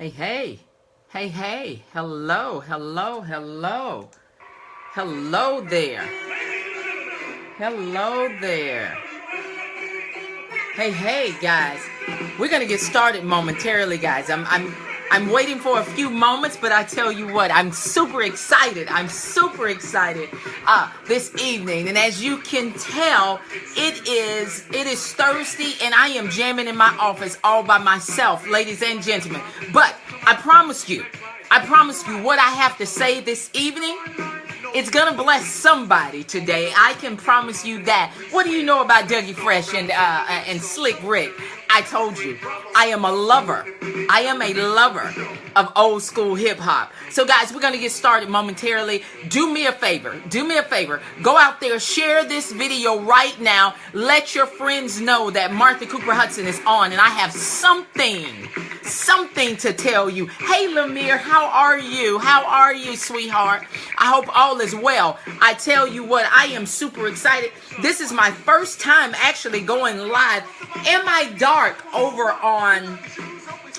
Hey, hey, hey, hey, hello, hello, hello, hello there, hello there. Hey, hey, guys, we're gonna get started momentarily, guys. I'm waiting for a few moments, but I tell you what, I'm super excited. I'm super excited this evening, and as you can tell, it is Thursday, and I am jamming in my office all by myself, ladies and gentlemen. But I promise you what I have to say this evening. It's gonna bless somebody today. I can promise you that. What do you know about Dougie Fresh and Slick Rick? I told you, I am a lover. I am a lover of old school hip hop. So guys, we're gonna get started momentarily. Do me a favor. Go out there, share this video right now. Let your friends know that Martha Cooper-Hudson is on, and I have something to tell you. Hey, Lemire, how are you? How are you, sweetheart? I hope all is well. I tell you what, I am super excited. This is my first time actually going live. Am I dark over on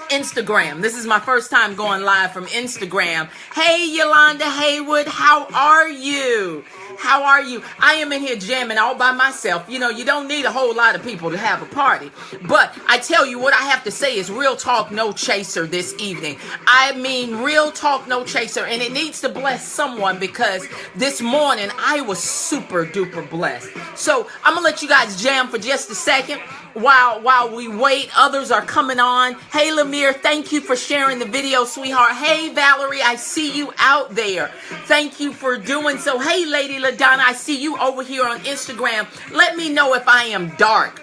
Instagram? This is my first time going live from Instagram. Hey, Yolanda Haywood, how are you? How are you? I am in here jamming all by myself. You know, you don't need a whole lot of people to have a party. But I tell you what I have to say is real talk, no chaser this evening. I mean, real talk, no chaser. And it needs to bless someone because this morning I was super duper blessed. So I'm going to let you guys jam for just a second. While we wait, others are coming on. Hey, Lemire, thank you for sharing the video, sweetheart. Hey, Valerie, I see you out there. Thank you for doing so. Hey, Lady LaDonna, I see you over here on Instagram. Let me know if I am dark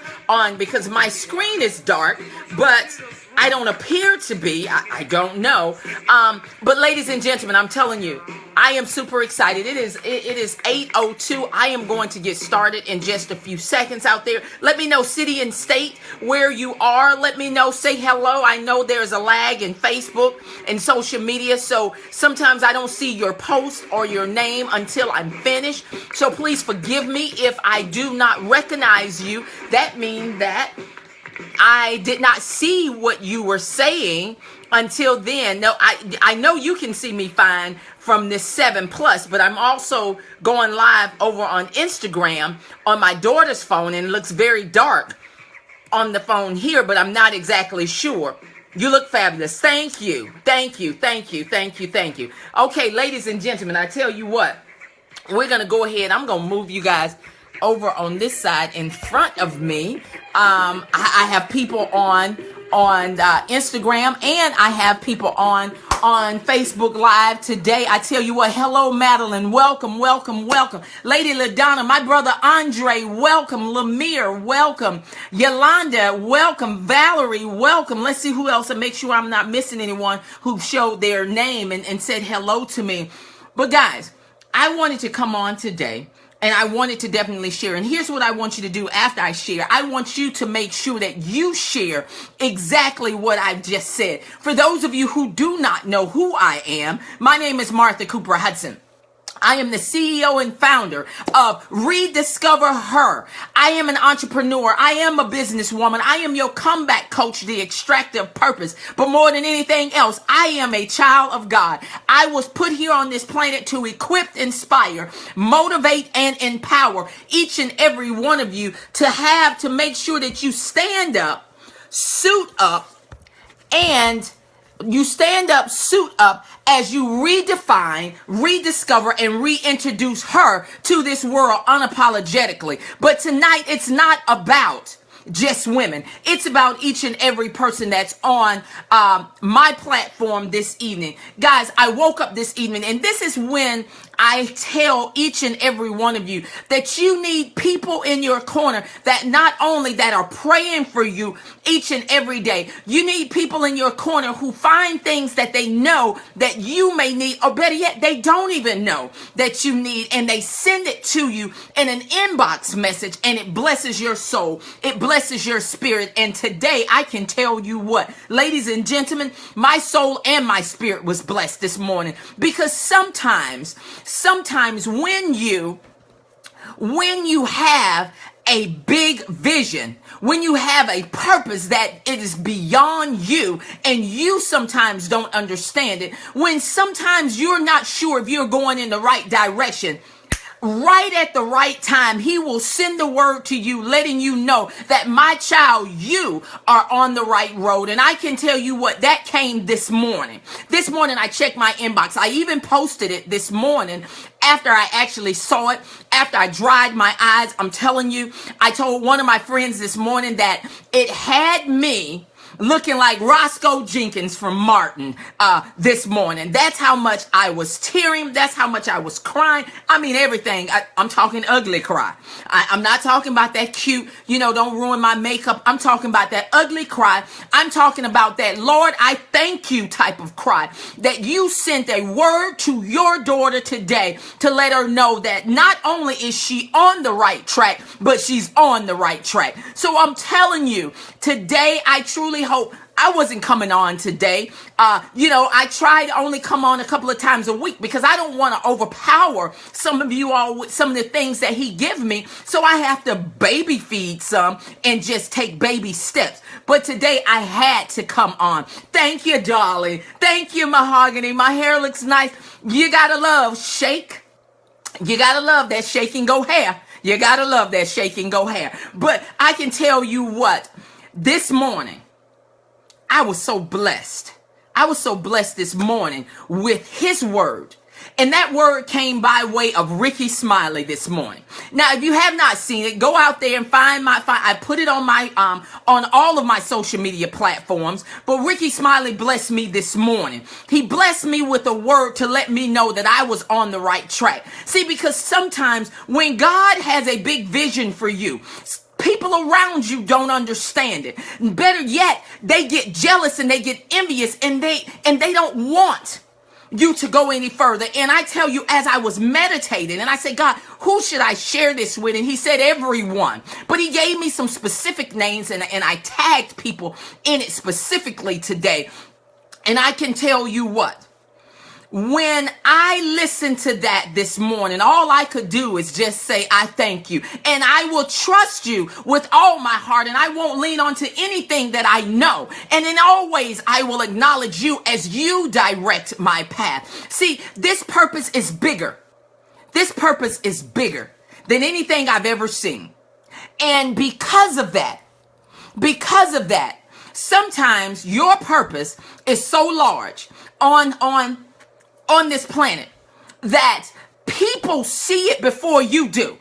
because my screen is dark, but I don't appear to be. I don't know. But ladies and gentlemen, I'm telling you, I am super excited. It is 8:02. I am going to get started in just a few seconds out there. Let me know city and state where you are. Let me know. Say hello. I know there's a lag in Facebook and social media, so sometimes I don't see your post or your name until I'm finished. So please forgive me if I do not recognize you. That means that I did not see what you were saying until then. No, I know you can see me fine from this 7+, but I'm also going live over on Instagram on my daughter's phone, and it looks very dark on the phone here, but I'm not exactly sure. You look fabulous. Thank you. Okay, ladies and gentlemen, I tell you what, we're going to go ahead. I'm going to move you guys over on this side in front of me. I have people on Instagram, and I have people on Facebook Live today. I tell you what, hello, Madeline. Welcome. Lady LaDonna, my brother Andre, welcome. Lemire, welcome. Yolanda, welcome. Valerie, welcome. Let's see who else, and make sure I'm not missing anyone who showed their name and said hello to me. But guys, I wanted to come on today, and I wanted to definitely share. And here's what I want you to do after I share. I want you to make sure that you share exactly what I've just said. For those of you who do not know who I am, my name is Martha Cooper-Hudson. I am the CEO and founder of RediscovHER. I am an entrepreneur. I am a businesswoman. I am your comeback coach, the extractor of purpose. But more than anything else, I am a child of God. I was put here on this planet to equip, inspire, motivate, and empower each and every one of you to make sure that you stand up, suit up, suit up as you redefine, rediscover, and reintroduce her to this world unapologetically. But tonight, it's not about just women. It's about each and every person that's on my platform this evening. Guys, I woke up this evening, and this is when I tell each and every one of you that you need people in your corner that not only that are praying for you each and every day. You need people in your corner who find things that they know that you may need, or better yet, they don't even know that you need, and they send it to you in an inbox message, and it blesses your soul. It blesses your spirit. And today I can tell you what, ladies and gentlemen, my soul and my spirit was blessed this morning, because sometimes when you have a big vision, when you have a purpose that it is beyond you and you sometimes don't understand it, when sometimes you're not sure if you're going in the right direction, right at the right time, he will send the word to you, letting you know that, my child, you are on the right road. And I can tell you what, that came this morning. This morning, I checked my inbox. I even posted it this morning after I actually saw it, after I dried my eyes. I'm telling you, I told one of my friends this morning that it had me looking like Roscoe Jenkins from Martin this morning. That's how much I was tearing. That's how much I was crying. I mean, everything. I'm talking ugly cry. I'm not talking about that cute, don't ruin my makeup. I'm talking about that ugly cry. I'm talking about that, Lord, I thank you type of cry, that you sent a word to your daughter today to let her know that not only is she on the right track, but she's on the right track. So I'm telling you, today, I truly hope. I wasn't coming on today. I try to only come on a couple of times a week because I don't want to overpower some of you all with some of the things that he give me. So I have to baby feed some and just take baby steps. But today I had to come on. Thank you, darling. Thank you, Mahogany. My hair looks nice. You gotta love shake. You gotta love that shake and go hair. You gotta love that shake and go hair. But I can tell you what, this morning, I was so blessed. I was so blessed this morning with his word. And that word came by way of Ricky Smiley this morning. Now, if you have not seen it, go out there and find I put it on my, on all of my social media platforms. But Ricky Smiley blessed me this morning. He blessed me with a word to let me know that I was on the right track. See, because sometimes when God has a big vision for you, people around you don't understand it. Better yet, they get jealous and they get envious and they don't want you to go any further. And I tell you, as I was meditating and I said, God, who should I share this with? And he said, everyone. But he gave me some specific names and I tagged people in it specifically today. And I can tell you what, when I listened to that this morning, all I could do is just say, I thank you. And I will trust you with all my heart. And I won't lean on to anything that I know. And in always, I will acknowledge you as you direct my path. See, this purpose is bigger. This purpose is bigger than anything I've ever seen. And because of that, sometimes your purpose is so large on this planet that people see it before you do.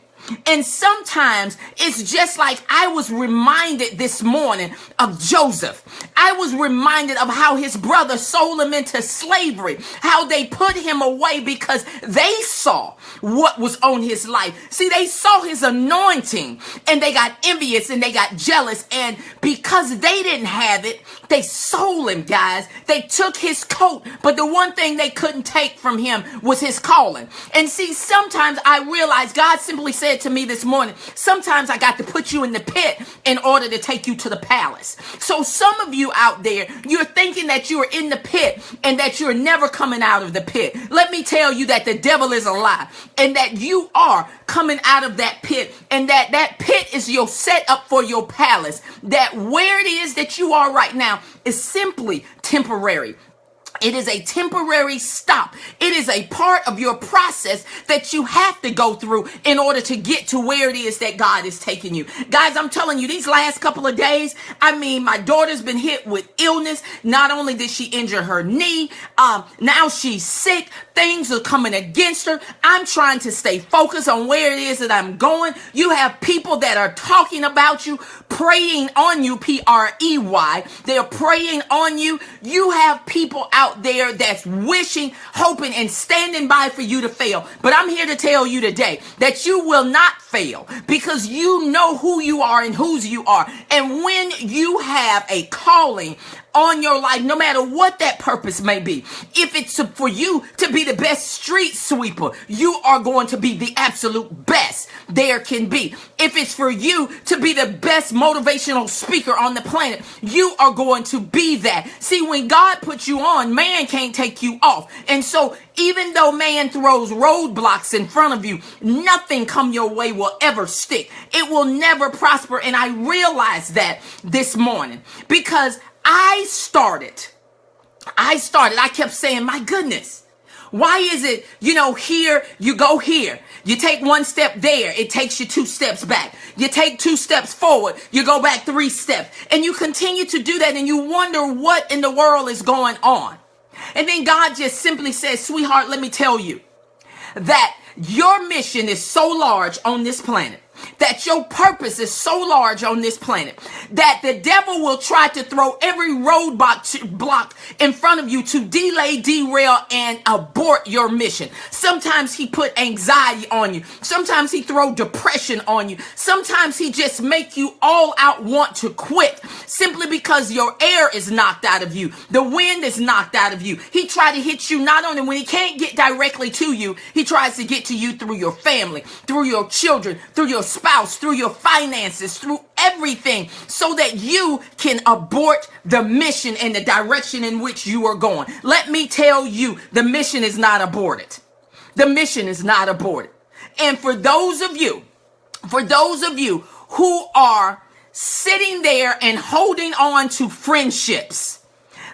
And sometimes it's just like I was reminded this morning of Joseph. I was reminded of how his brother sold him into slavery, how they put him away because they saw what was on his life. See, they saw his anointing and they got envious and they got jealous. And because they didn't have it, they sold him, guys. They took his coat, but the one thing they couldn't take from him was his calling. And see, sometimes I realize God simply said to me this morning, sometimes I got to put you in the pit in order to take you to the palace. So some of you out there, you're thinking that you're in the pit and that you're never coming out of the pit. Let me tell you that the devil is a lie and that you are coming out of that pit, and that pit is your setup for your palace. That where it is that you are right now is simply temporary. It is a temporary stop. It is a part of your process that you have to go through in order to get to where it is that God is taking you. Guys, I'm telling you, these last couple of days, my daughter's been hit with illness. Not only did she injure her knee, now she's sick. Things are coming against her. I'm trying to stay focused on where it is that I'm going. You have people that are talking about you, preying on you, P-R-E-Y. They're preying on you. You have people out there that's wishing, hoping, and standing by for you to fail. But I'm here to tell you today that you will not fail because you know who you are and whose you are. And when you have a calling on your life, no matter what that purpose may be. If it's for you to be the best street sweeper, you are going to be the absolute best there can be. If it's for you to be the best motivational speaker on the planet, you are going to be that. See, when God puts you on, man can't take you off. And so even though man throws roadblocks in front of you, nothing come your way will ever stick. It will never prosper. And I realized that this morning because I kept saying, my goodness, why is it, here, you go here. You take one step there, it takes you 2 steps back. You take 2 steps forward, you go back 3 steps. And you continue to do that and you wonder what in the world is going on. And then God just simply says, sweetheart, let me tell you that your mission is so large on this planet, that your purpose is so large on this planet, that the devil will try to throw every roadblock in front of you to delay, derail, and abort your mission. Sometimes he put anxiety on you. Sometimes he throw depression on you. Sometimes he just make you all out want to quit simply because your air is knocked out of you. The wind is knocked out of you. He try to hit you not only when he can't get directly to you, he tries to get to you through your family, through your children, through your spouse, through your finances, through everything, so that you can abort the mission and the direction in which you are going. Let me tell you, the mission is not aborted. The mission is not aborted. And for those of you who are sitting there and holding on to friendships,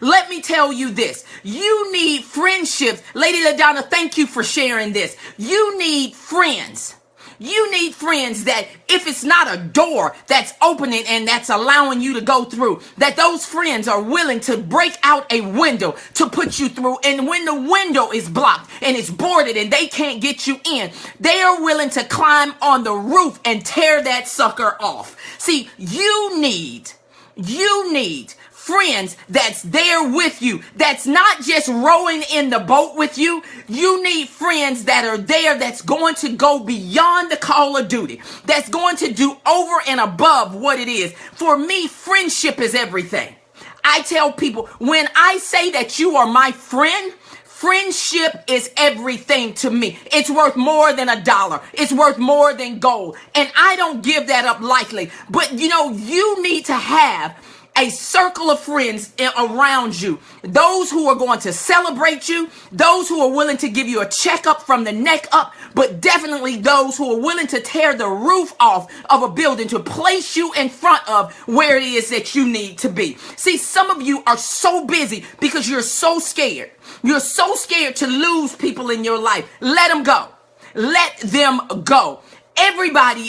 let me tell you this. You need friendships. Lady LaDonna, thank you for sharing this. You need friends. You need friends that if it's not a door that's opening and that's allowing you to go through, that those friends are willing to break out a window to put you through. And when the window is blocked and it's boarded and they can't get you in, they are willing to climb on the roof and tear that sucker off. See, you need friends that's there with you, that's not just rowing in the boat with you. You need friends that are there that's going to go beyond the call of duty, that's going to do over and above what it is. For me, friendship is everything. I tell people, when I say that you are my friend, friendship is everything to me. It's worth more than $1. It's worth more than gold. And I don't give that up lightly. But you need to have a circle of friends around you. Those who are going to celebrate you, those who are willing to give you a checkup from the neck up, but definitely those who are willing to tear the roof off of a building to place you in front of where it is that you need to be. See, some of you are so busy because you're so scared. You're so scared to lose people in your life. Let them go. Let them go. Everybody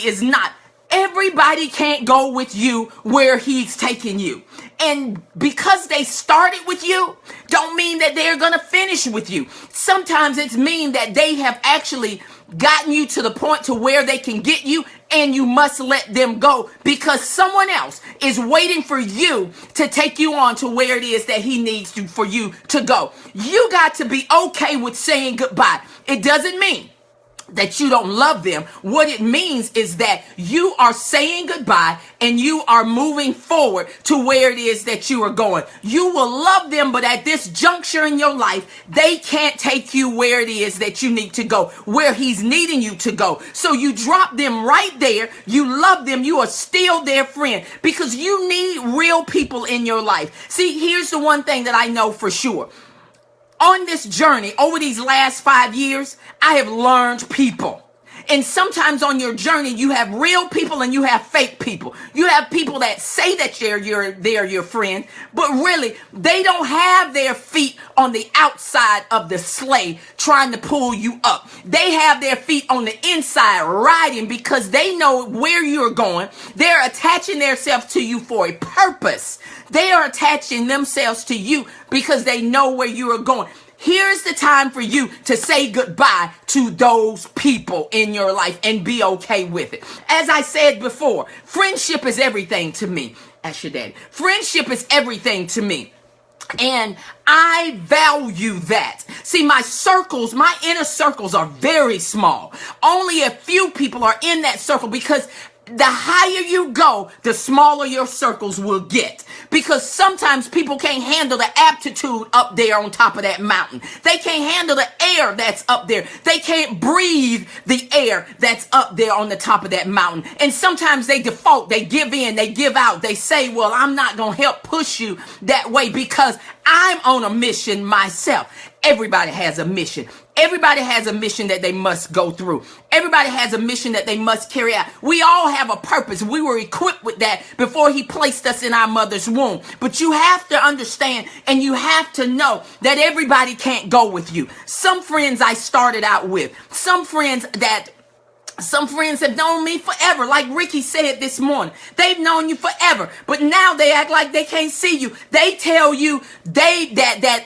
can't go with you where he's taking you. And because they started with you, don't mean that they're going to finish with you. Sometimes it's mean that they have actually gotten you to the point to where they can get you, and you must let them go because someone else is waiting for you to take you on to where it is that he needs to, for you to go. You got to be okay with saying goodbye. It doesn't mean that you don't love them. What it means is that you are saying goodbye and you are moving forward to where it is that you are going. You will love them, but at this juncture in your life, they can't take you where it is that you need to go, where he's needing you to go. So you drop them right there. You love them. You are still their friend because you need real people in your life. See, here's the one thing that I know for sure. On this journey, over these last 5 years, I have learned people. And sometimes on your journey, you have real people and you have fake people. You have people that say that they're your friend, but really, they don't have their feet on the outside of the sleigh trying to pull you up. They have their feet on the inside riding because they know where you're going. They're attaching themselves to you for a purpose. They are attaching themselves to you because they know where you are going. Here's the time for you to say goodbye to those people in your life and be okay with it. As I said before, friendship is everything to me. Ask your daddy. Friendship is everything to me. And I value that. See, my inner circles are very small. Only a few people are in that circle because the higher you go, the smaller your circles will get. Because sometimes people can't handle the altitude up there on top of that mountain. They can't handle the air that's up there. They can't breathe the air that's up there on the top of that mountain. And sometimes they default, they give in, they give out. They say, well, I'm not going to help push you that way because I'm on a mission myself. Everybody has a mission. Everybody has a mission that they must go through. Everybody has a mission that they must carry out. We all have a purpose. We were equipped with that before he placed us in our mother's womb. But you have to understand and you have to know that everybody can't go with you. Some friends I started out with, some friends have known me forever. Like Ricky said this morning, they've known you forever, but now they act like they can't see you. They tell you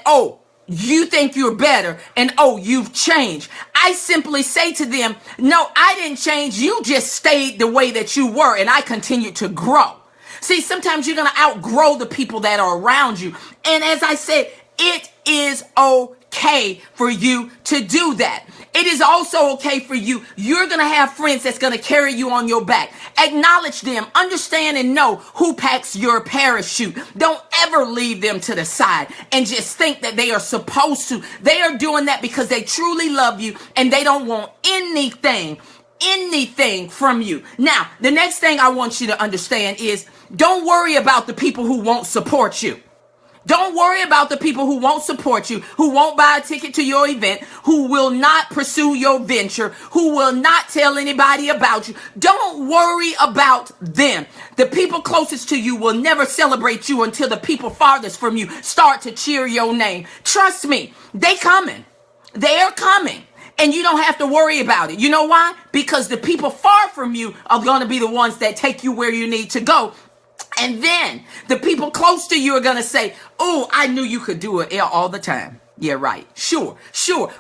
oh, you think you're better and oh, you've changed. I simply say to them, no, I didn't change. You just stayed the way that you were and I continued to grow. See, sometimes you're going to outgrow the people that are around you. And as I said, it is okay for you to do that. It is also okay for you. You're going to have friends that's going to carry you on your back. Acknowledge them. Understand and know who packs your parachute. Don't ever leave them to the side and just think that they are supposed to. They are doing that because they truly love you and they don't want anything from you. Now, the next thing I want you to understand is don't worry about the people who won't support you. Don't worry about the people who won't support you, who won't buy a ticket to your event, who will not pursue your venture, who will not tell anybody about you. Don't worry about them. The people closest to you will never celebrate you until the people farthest from you start to cheer your name. Trust me, they coming. They're coming. And you don't have to worry about it. You know why? Because the people far from you are going to be the ones that take you where you need to go. And then the people close to you are going to say, oh, I knew you could do it all the time. Yeah, right. Sure.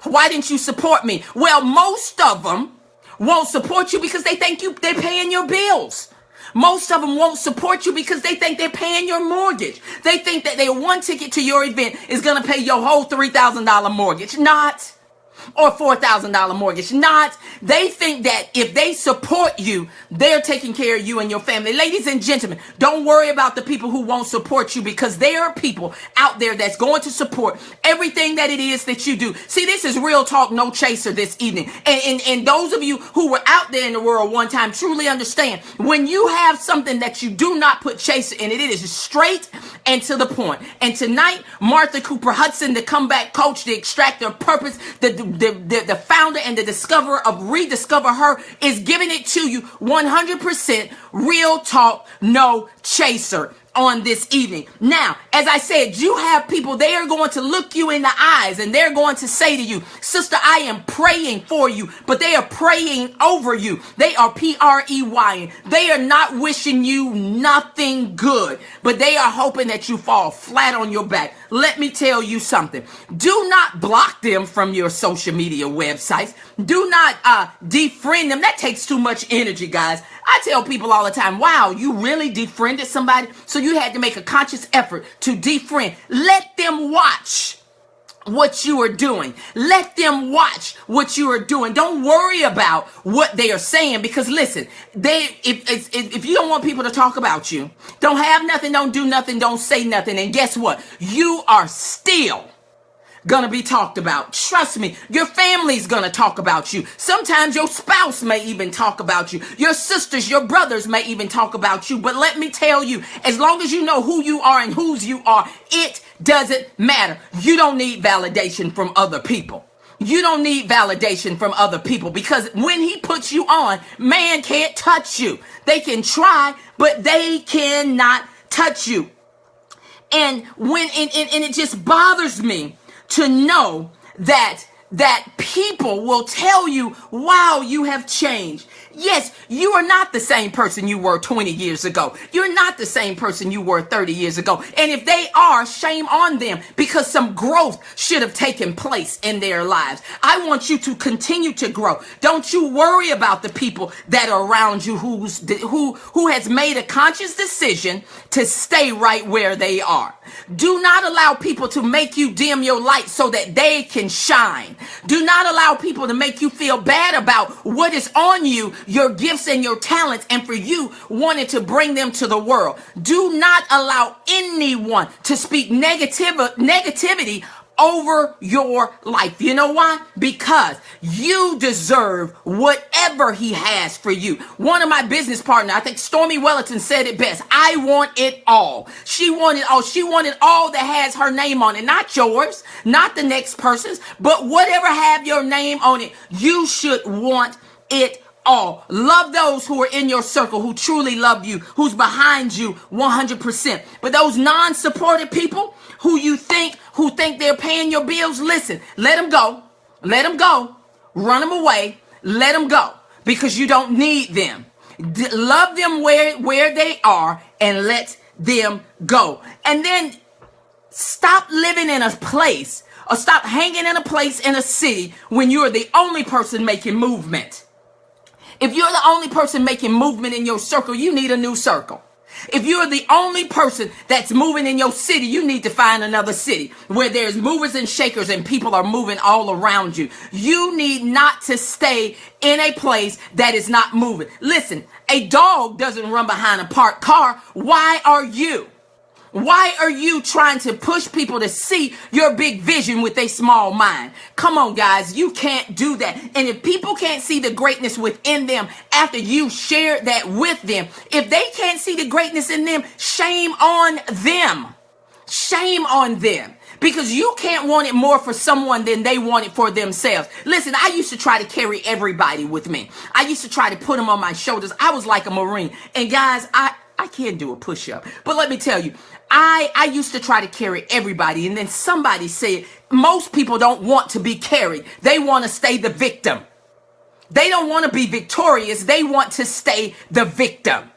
Why didn't you support me? Well, most of them won't support you because they think they're paying your bills. Most of them won't support you because they think they're paying your mortgage. They think that their one ticket to your event is going to pay your whole $3,000 mortgage. Not. Or $4,000 mortgage. Not. They think that if they support you, they're taking care of you and your family. Ladies and gentlemen, don't worry about the people who won't support you because there are people out there that's going to support everything that it is that you do. See, this is real talk, no chaser this evening. And those of you who were out there in the world one time truly understand when you have something that you do not put chaser in it, it is straight and to the point. And tonight, Martha Cooper-Hudson, the comeback coach, the extractor of purpose, the founder and the discoverer of RediscovHER is giving it to you 100% real talk, no chaser on this evening. Now, as I said, you have people, they are going to look you in the eyes and they're going to say to you, sister, I am praying for you, but they are praying over you. They are preying. They are not wishing you nothing good, but they are hoping that you fall flat on your back. Let me tell you something. Do not block them from your social media websites. Do not defriend them. That takes too much energy, guys. I tell people all the time, wow, you really defriended somebody? So you had to make a conscious effort to defriend. Let them watch what you are doing. Let them watch what you are doing. Don't worry about what they are saying because listen, if you don't want people to talk about you, don't have nothing, don't do nothing, don't say nothing. And guess what? You are still gonna be talked about. Trust me, your family's gonna talk about you. Sometimes your spouse may even talk about you. Your sisters, your brothers may even talk about you. But let me tell you, as long as you know who you are and whose you are, it doesn't matter. You don't need validation from other people. You don't need validation from other people because when he puts you on, man can't touch you. They can try, but they cannot touch you. And when and it just bothers me to know that people will tell you, wow, you have changed. Yes, you are not the same person you were 20 years ago. You're not the same person you were 30 years ago. And if they are, shame on them because some growth should have taken place in their lives. I want you to continue to grow. Don't you worry about the people that are around you who has made a conscious decision to stay right where they are. Do not allow people to make you dim your light so that they can shine. Do not allow people to make you feel bad about what is on you your gifts and your talents and for you wanting to bring them to the world. Do not allow anyone to speak negativity over your life. You know why? Because you deserve whatever he has for you. One of my business partners, I think Stormy Wellington, said it best. I want it all. She wanted all. She wanted all that has her name on it. Not yours, not the next person's, but whatever have your name on it, you should want it all. Love those who are in your circle, who truly love you, who's behind you 100%. But those non-supportive people who think they're paying your bills, listen, let them go. Let them go. Run them away. Let them go, because you don't need them. Love them where they are and let them go. And then stop living in a place, or stop hanging in a place in a city when you're the only person making movement. If you're the only person making movement in your circle, you need a new circle. If you're the only person that's moving in your city, you need to find another city where there's movers and shakers and people are moving all around you. You need not to stay in a place that is not moving. Listen, a dog doesn't run behind a parked car. Why are you? Why are you trying to push people to see your big vision with a small mind? Come on, guys, you can't do that. And if people can't see the greatness within them after you share that with them, if they can't see the greatness in them, shame on them. Shame on them. Because you can't want it more for someone than they want it for themselves. Listen, I used to try to carry everybody with me. I used to try to put them on my shoulders. I was like a Marine. And guys, I can't do a push-up. But let me tell you, I used to try to carry everybody. And then somebody said, most people don't want to be carried. They want to stay the victim. They don't want to be victorious. They want to stay the victim.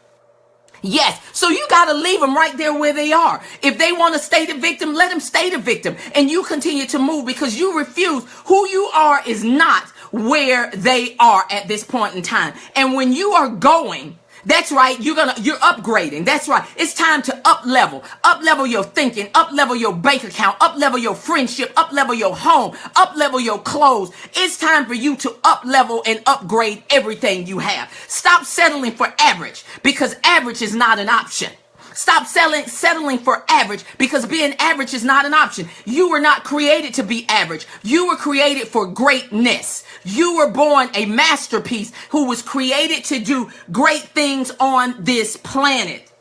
Yes. So you got to leave them right there where they are. If they want to stay the victim, let them stay the victim. And you continue to move, because you refuse. Who you are is not where they are at this point in time. And when you are going, that's right, you're upgrading. That's right. It's time to up level your thinking, up level your bank account, up level your friendship, up level your home, up level your clothes. It's time for you to up level and upgrade everything you have. Stop settling for average, because average is not an option. Stop settling for average, because being average is not an option. You were not created to be average. You were created for greatness. You were born a masterpiece who was created to do great things on this planet.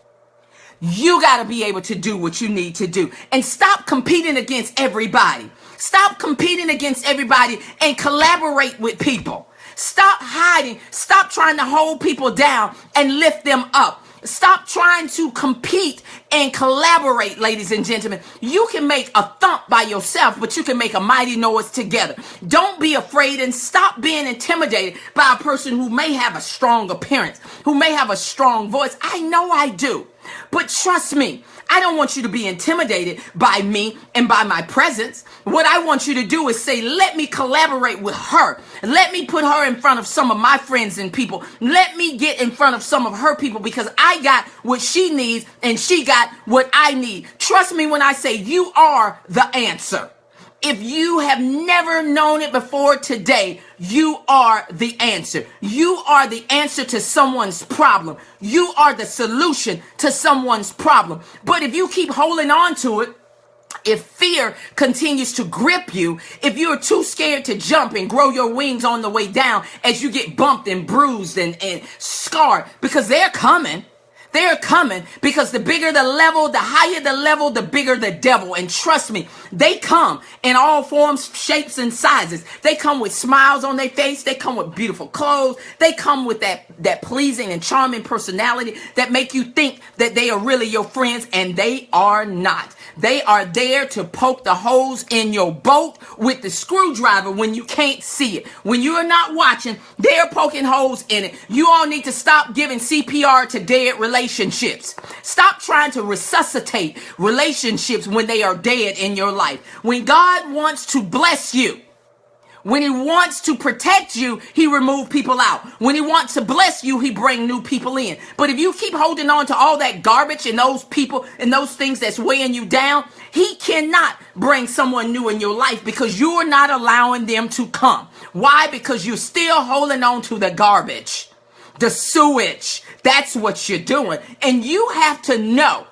You got to be able to do what you need to do. And stop competing against everybody. Stop competing against everybody and collaborate with people. Stop hiding. Stop trying to hold people down and lift them up. Stop trying to compete and collaborate, ladies and gentlemen. You can make a thump by yourself, but you can make a mighty noise together. Don't be afraid, and stop being intimidated by a person who may have a strong appearance, who may have a strong voice. I know I do. But trust me, I don't want you to be intimidated by me and by my presence. What I want you to do is say, let me collaborate with her. Let me put her in front of some of my friends and people. Let me get in front of some of her people, because I got what she needs and she got what I need. Trust me when I say you are the answer. If you have never known it before today, you are the answer. You are the answer to someone's problem. You are the solution to someone's problem. But if you keep holding on to it, if fear continues to grip you, if you're too scared to jump and grow your wings on the way down as you get bumped and bruised and scarred, because they're coming. They're coming, because the bigger the level, the higher the level, the bigger the devil. And trust me, they come in all forms, shapes, and sizes. They come with smiles on their face. They come with beautiful clothes. They come with that pleasing and charming personality that make you think that they are really your friends, and they are not. They are there to poke the holes in your boat with the screwdriver when you can't see it. When you are not watching, they're poking holes in it. You all need to stop giving CPR to dead relationships. Stop trying to resuscitate relationships when they are dead in your life. When God wants to bless you, when he wants to protect you, he removes people out. When he wants to bless you, he brings new people in. But if you keep holding on to all that garbage and those people and those things that's weighing you down, he cannot bring someone new in your life, because you are not allowing them to come. Why? Because you're still holding on to the garbage. The sewage. That's what you're doing. And you have to know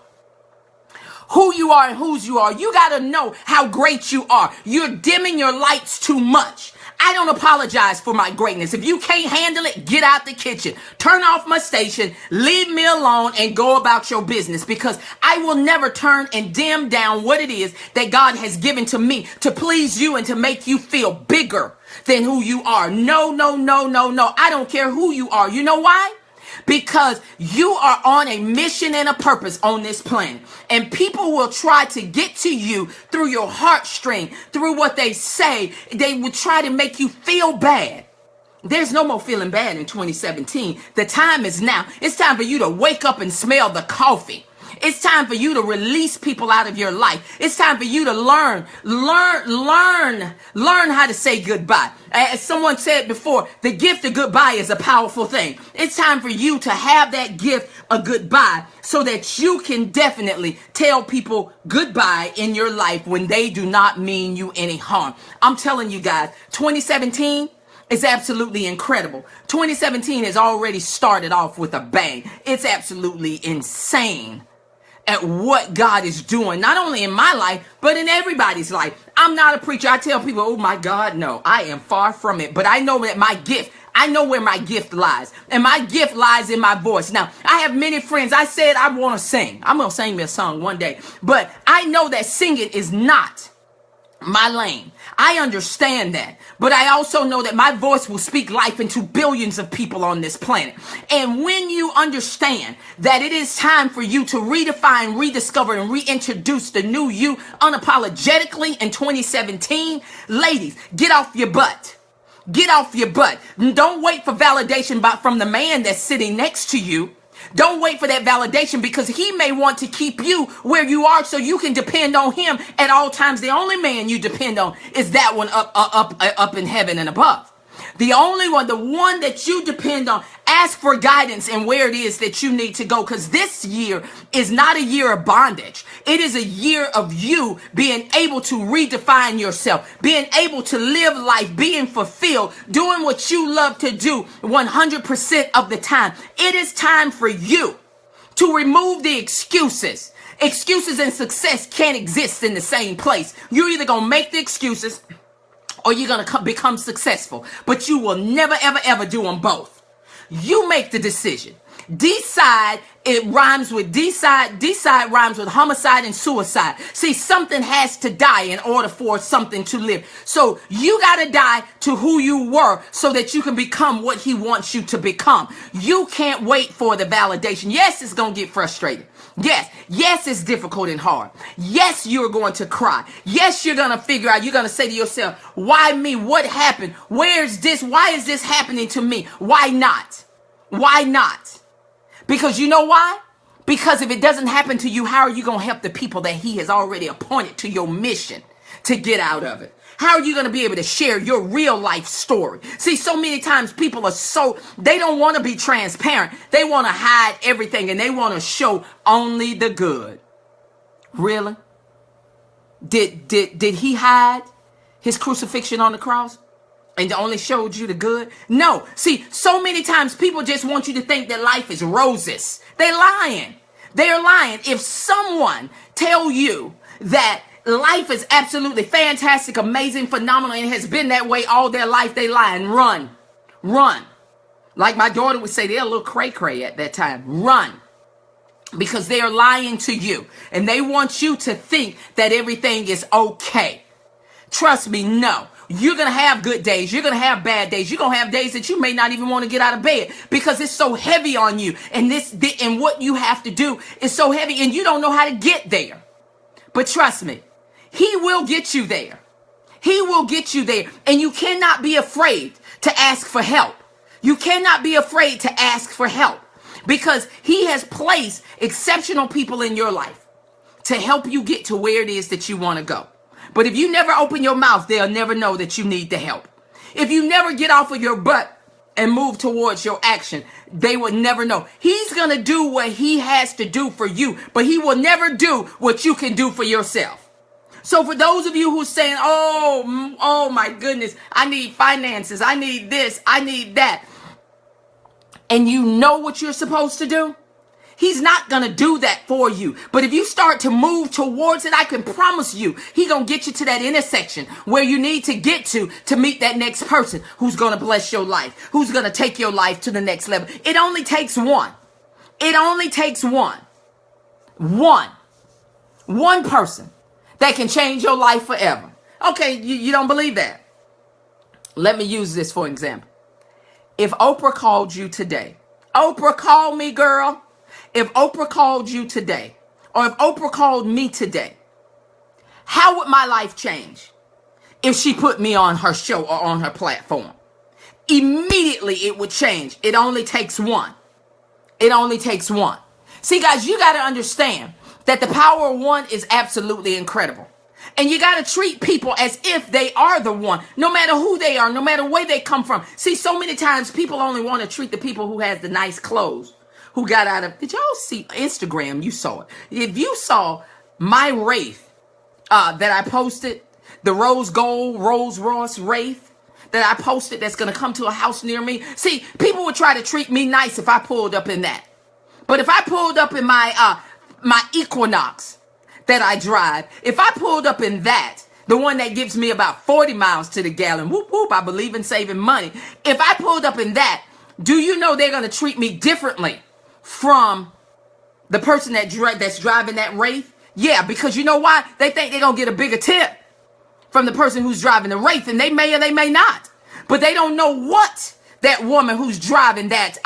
who you are and whose you are. You got to know how great you are. You're dimming your lights too much. I don't apologize for my greatness. If you can't handle it, get out the kitchen. Turn off my station, leave me alone, and go about your business, because I will never turn and dim down what it is that God has given to me to please you and to make you feel bigger than who you are. No, no, no, no, no. I don't care who you are. You know why? Because you are on a mission and a purpose on this planet. And people will try to get to you through your heartstring, through what they say. They will try to make you feel bad. There's no more feeling bad in 2017. The time is now. It's time for you to wake up and smell the coffee. It's time for you to release people out of your life. It's time for you to learn how to say goodbye. As someone said before, the gift of goodbye is a powerful thing. It's time for you to have that gift of goodbye so that you can definitely tell people goodbye in your life when they do not mean you any harm. I'm telling you guys, 2017 is absolutely incredible. 2017 has already started off with a bang. It's absolutely insane at what God is doing, not only in my life, but in everybody's life. I'm not a preacher. I tell people, oh my God, no, I am far from it. But I know that I know where my gift lies. And my gift lies in my voice. Now, I have many friends. I said I want to sing. I'm going to sing me a song one day. But I know that singing is not my lane. I understand that. But I also know that my voice will speak life into billions of people on this planet. And when you understand that it is time for you to redefine, rediscover, and reintroduce the new you unapologetically in 2017, ladies, get off your butt. Get off your butt. Don't wait for validation from the man that's sitting next to you. Don't wait for that validation, because he may want to keep you where you are so you can depend on him at all times. The only man you depend on is that one up in heaven and above. The only one, the one that you depend on. Ask for guidance in where it is that you need to go, because this year is not a year of bondage. It is a year of you being able to redefine yourself, being able to live life, being fulfilled, doing what you love to do 100% of the time. It is time for you to remove the excuses. Excuses and success can't exist in the same place. You're either going to make the excuses or you're going to become successful, but you will never, ever, ever do them both. You make the decision. Decide, it rhymes with decide. Decide rhymes with homicide and suicide. See, something has to die in order for something to live. So you got to die to who you were so that you can become what he wants you to become. You can't wait for the validation. Yes, it's going to get frustrated. Yes, it's difficult and hard. Yes, you're going to cry. Yes, you're going to figure out, you're going to say to yourself, why me? What happened? Where's this? Why is this happening to me? Why not? Why not? Because you know why? Because if it doesn't happen to you, how are you going to help the people that he has already appointed to your mission to get out of it? How are you going to be able to share your real life story? See, so many times people they don't want to be transparent. They want to hide everything and they want to show only the good. Really? Did he hide his crucifixion on the cross and only showed you the good? No. See, so many times people just want you to think that life is roses. They're lying. They're lying. If someone tell you that life is absolutely fantastic, amazing, phenomenal, and has been that way all their life, they lie and run. Run. Like my daughter would say, they're a little cray-cray at that time. Run. Because they are lying to you. And they want you to think that everything is okay. Trust me, no. You're going to have good days. You're going to have bad days. You're going to have days that you may not even want to get out of bed because it's so heavy on you. And and what you have to do is so heavy and you don't know how to get there. But trust me, he will get you there. He will get you there. And you cannot be afraid to ask for help. You cannot be afraid to ask for help because he has placed exceptional people in your life to help you get to where it is that you want to go. But if you never open your mouth, they'll never know that you need the help. If you never get off of your butt and move towards your action, they will never know. He's going to do what he has to do for you, but he will never do what you can do for yourself. So for those of you who are saying, oh my goodness, I need finances, I need this, I need that. and you know what you're supposed to do, he's not going to do that for you. But if you start to move towards it, I can promise you, he's going to get you to that intersection where you need to get to meet that next person who's going to bless your life, who's going to take your life to the next level. It only takes one. It only takes one. One person that can change your life forever. Okay, you don't believe that? Let me use this for example. If Oprah called you today, Oprah, call me, girl. If Oprah called you today, or if Oprah called me today, how would my life change if she put me on her show or on her platform? Immediately it would change. It only takes one. It only takes one. See, guys, you got to understand that the power of one is absolutely incredible. And you got to treat people as if they are the one, no matter who they are, no matter where they come from. See, so many times people only want to treat the people who has the nice clothes, who got out of, did y'all see Instagram? You saw it. If you saw my Wraith that I posted, the rose gold Rolls Royce Wraith that I posted that's going to come to a house near me. See, people would try to treat me nice if I pulled up in that. But if I pulled up in my Equinox that I drive, if I pulled up in that, the one that gives me about 40 miles to the gallon, whoop, whoop, I believe in saving money. If I pulled up in that, do you know they're going to treat me differently from the person that's driving that Wraith? Yeah, because you know why? They think they're going to get a bigger tip from the person who's driving the Wraith, and they may or they may not. But they don't know what that woman who's driving that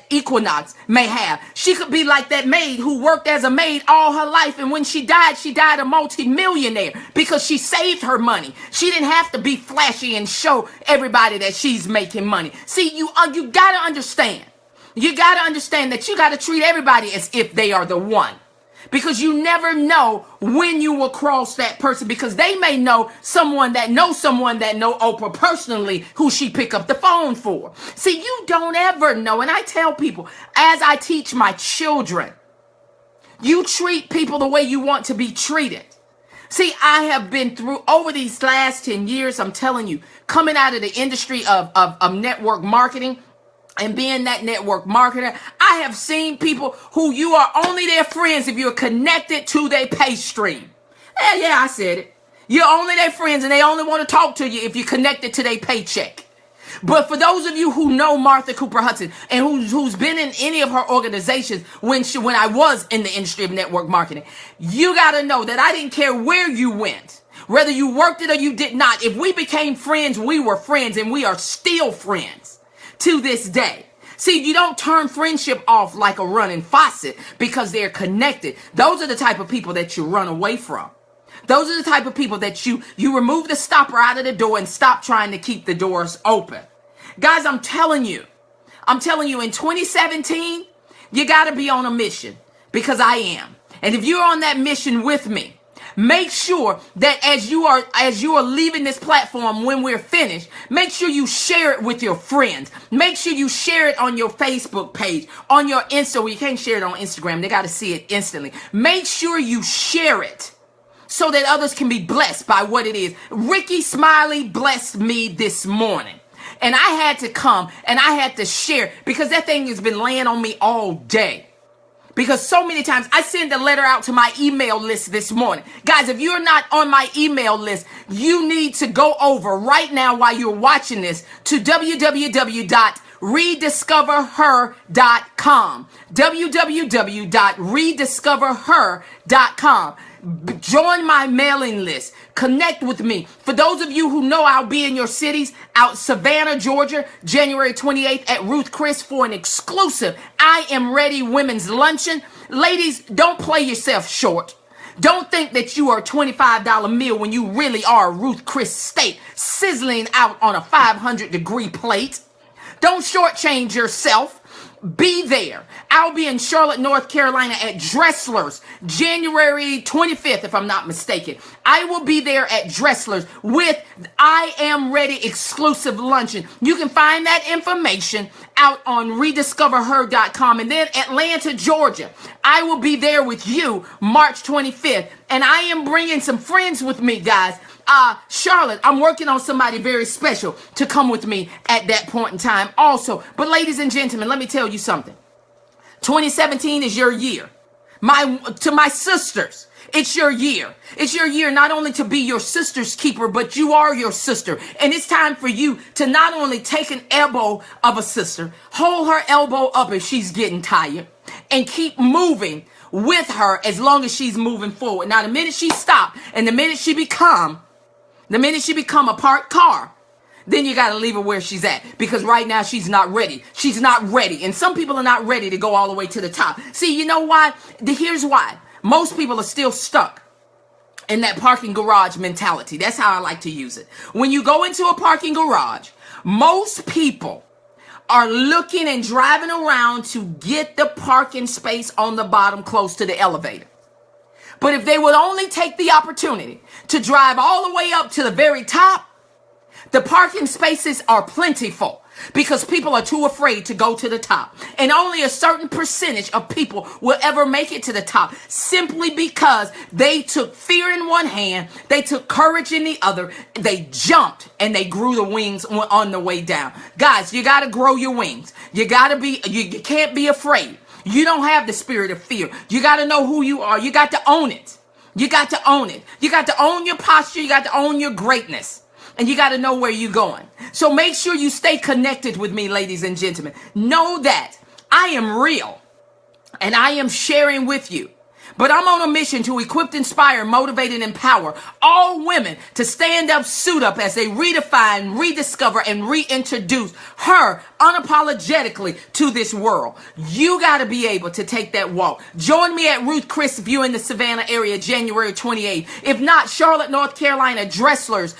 Equinox may have. She could be like that maid who worked as a maid all her life, and when she died a multi-millionaire because she saved her money. She didn't have to be flashy and show everybody that she's making money. See, you got to understand. You got to understand that you got to treat everybody as if they are the one. Because you never know when you will cross that person, because they may know someone that know Oprah personally who she pick up the phone for. See, you don't ever know. And I tell people, as I teach my children, you treat people the way you want to be treated. See, I have been through over these last 10 years, I'm telling you, coming out of the industry of network marketing, and being that network marketer, I have seen people who you are only their friends if you're connected to their pay stream. Yeah, I said it. You're only their friends and they only want to talk to you if you're connected to their paycheck. But for those of you who know Martha Cooper-Hudson and who's been in any of her organizations when I was in the industry of network marketing, you got to know that I didn't care where you went, whether you worked it or you did not. If we became friends, we were friends, and we are still friends to this day. See, you don't turn friendship off like a running faucet because they're connected. Those are the type of people that you run away from. Those are the type of people that you remove the stopper out of the door and stop trying to keep the doors open. Guys, I'm telling you in 2017, you got to be on a mission, because I am. And if you're on that mission with me, make sure that as you are leaving this platform when we're finished, make sure you share it with your friends. Make sure you share it on your Facebook page, on your Insta. Well, you can't share it on Instagram. They got to see it instantly. Make sure you share it so that others can be blessed by what it is. Ricky Smiley blessed me this morning, and I had to come and I had to share, because that thing has been laying on me all day. Because so many times I send a letter out to my email list this morning. Guys, if you're not on my email list, you need to go over right now while you're watching this to www.rediscoverher.com. www.rediscoverher.com. Join my mailing list. Connect with me. For those of you who know, I'll be in your cities, out Savannah, Georgia, January 28th at Ruth Chris for an exclusive I Am Ready women's luncheon. Ladies, don't play yourself short. Don't think that you are a $25 meal when you really are Ruth Chris steak sizzling out on a 500-degree plate. Don't shortchange yourself. Be there. I'll be in Charlotte, North Carolina at Dressler's January 25th, if I'm not mistaken. I will be there at Dressler's with I Am Ready exclusive luncheon. You can find that information out on RediscoverHER.com. And then Atlanta, Georgia, I will be there with you March 25th. And I am bringing some friends with me, guys. Charlotte, I'm working on somebody very special to come with me at that point in time also. But ladies and gentlemen, let me tell you something. 2017 is your year. To my sisters, it's your year. It's your year not only to be your sister's keeper, but you are your sister. And it's time for you to not only take an elbow of a sister, hold her elbow up if she's getting tired, and keep moving with her as long as she's moving forward. Now, the minute she stops and the minute she become a parked car, then you got to leave her where she's at, because right now she's not ready. She's not ready. And some people are not ready to go all the way to the top. See, you know why? Here's why. Most people are still stuck in that parking garage mentality. That's how I like to use it. When you go into a parking garage, most people are looking and driving around to get the parking space on the bottom close to the elevator. But if they would only take the opportunity to drive all the way up to the very top, the parking spaces are plentiful, because people are too afraid to go to the top. And only a certain percentage of people will ever make it to the top, simply because they took fear in one hand, they took courage in the other, they jumped and they grew the wings on the way down. Guys, you got to grow your wings. You can't be afraid. You don't have the spirit of fear. You got to know who you are. You got to own it. You got to own it. You got to own your posture. You got to own your greatness. And you got to know where you're going. So make sure you stay connected with me, ladies and gentlemen. Know that I am real and I am sharing with you. But I'm on a mission to equip, inspire, motivate, and empower all women to stand up, suit up as they redefine, rediscover, and reintroduce her unapologetically to this world. You got to be able to take that walk. Join me at Ruth Chris View in the Savannah area, January 28th. If not, Charlotte, North Carolina, Dresslers,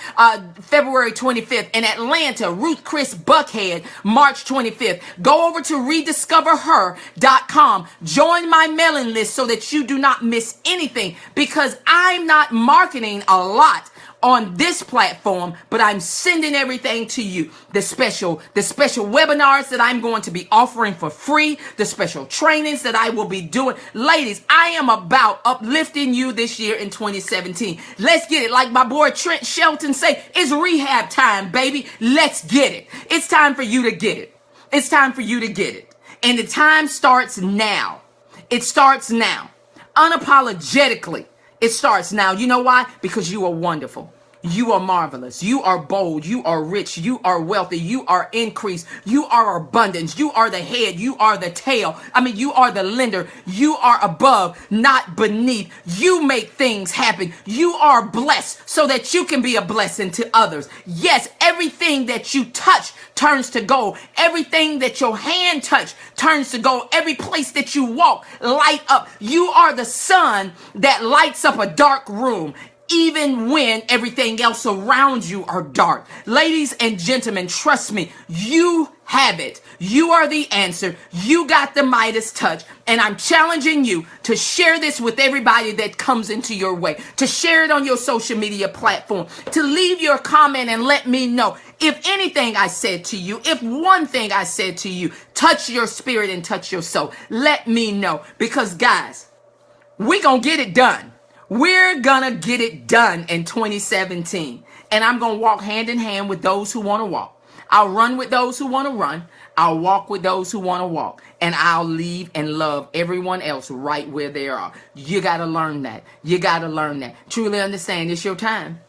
February 25th. And Atlanta, Ruth Chris Buckhead, March 25th. Go over to RediscovHER.com. Join my mailing list so that you do not miss anything, because I'm not marketing a lot on this platform, but I'm sending everything to you. The special webinars that I'm going to be offering for free, the special trainings that I will be doing. Ladies, I am about uplifting you this year in 2017. Let's get it. Like my boy Trent Shelton say, it's rehab time, baby. Let's get it. It's time for you to get it. It's time for you to get it. And the time starts now. It starts now. Unapologetically, it starts now. You know why? Because you are wonderful. You are marvelous. You are bold. You are rich. You are wealthy. You are increased. You are abundance. You are the head. You are the tail. You are the lender. You are above, not beneath. You make things happen. You are blessed so that you can be a blessing to others. Yes, everything that you touch turns to gold. Everything that your hand touch turns to gold. Every place that you walk, light up. You are the sun that lights up a dark room, even when everything else around you are dark. Ladies and gentlemen, trust me, you have it. You are the answer. You got the Midas touch. And I'm challenging you to share this with everybody that comes into your way, to share it on your social media platform, to leave your comment and let me know if anything I said to you, if one thing I said to you, touch your spirit and touch your soul. Let me know, because guys, we're going to get it done. We're going to get it done in 2017. And I'm going to walk hand in hand with those who want to walk. I'll run with those who want to run. I'll walk with those who want to walk. And I'll leave and love everyone else right where they are. You got to learn that. You got to learn that. Truly understand, it's your time.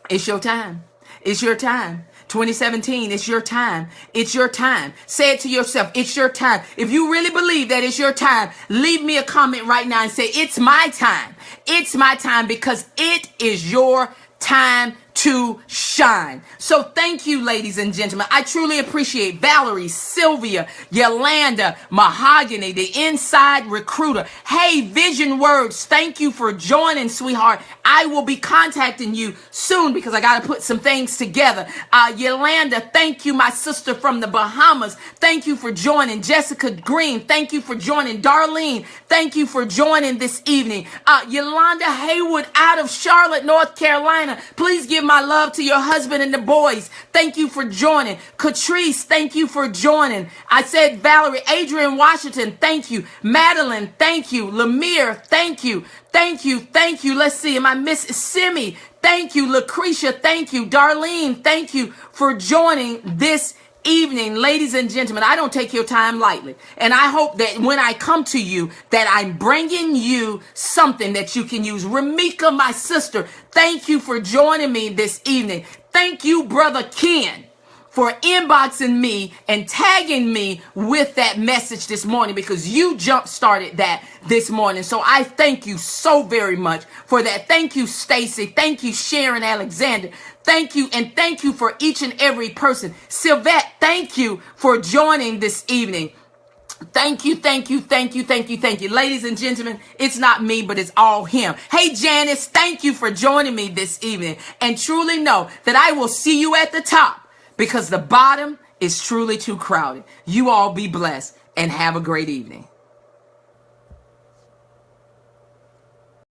It's your time. It's your time. 2017, it's your time. It's your time. Say it to yourself. It's your time. If you really believe that it's your time, leave me a comment right now and say, it's my time. It's my time, because it is your time to shine. So thank you, ladies and gentlemen. I truly appreciate Valerie, Sylvia, Yolanda, Mahogany, the Inside Recruiter. Hey, Vision Words, thank you for joining, sweetheart. I will be contacting you soon because I got to put some things together. Yolanda, thank you, my sister from the Bahamas. Thank you for joining. Jessica Green, thank you for joining. Darlene, thank you for joining this evening. Yolanda Haywood out of Charlotte, North Carolina, please give my love to your husband and the boys. Thank you for joining. Catrice, thank you for joining. I said Valerie. Adrian Washington, thank you. Madeline, thank you. Lemire, thank you. Thank you. Thank you. Let's see. Am I miss Simi? Thank you, Lucretia. Thank you, Darlene. Thank you for joining this evening. Ladies and gentlemen, I don't take your time lightly. And I hope that when I come to you, that I'm bringing you something that you can use. Ramika, my sister, thank you for joining me this evening. Thank you, Brother Ken, for inboxing me and tagging me with that message this morning, because you jump-started that this morning. So I thank you so very much for that. Thank you, Stacy. Thank you, Sharon Alexander. Thank you, and thank you for each and every person. Sylvette, thank you for joining this evening. Thank you, thank you, thank you, thank you, thank you. Ladies and gentlemen, it's not me, but it's all him. Hey, Janice, thank you for joining me this evening. And truly know that I will see you at the top, because the bottom is truly too crowded. You all be blessed and have a great evening.